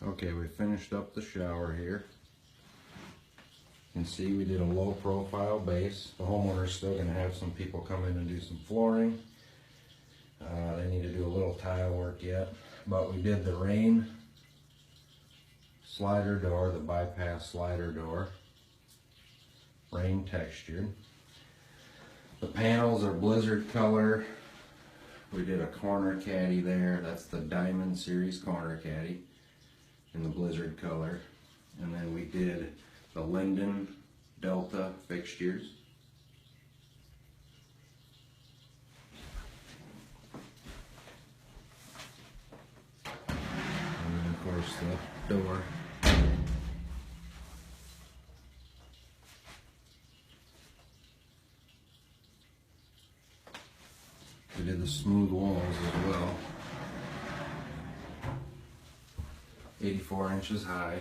Okay, we finished up the shower here. You can see we did a low profile base. The homeowner's still going to have some people come in and do some flooring. They need to do a little tile work yet, but we did the rain slider door, the bypass slider door, rain textured. The panels are blizzard color. We did a corner caddy there. That's the Diamond Series corner caddy in the blizzard color. And then we did the Linden Delta fixtures. And then of course the door. We did the smooth walls as well. 84 inches high.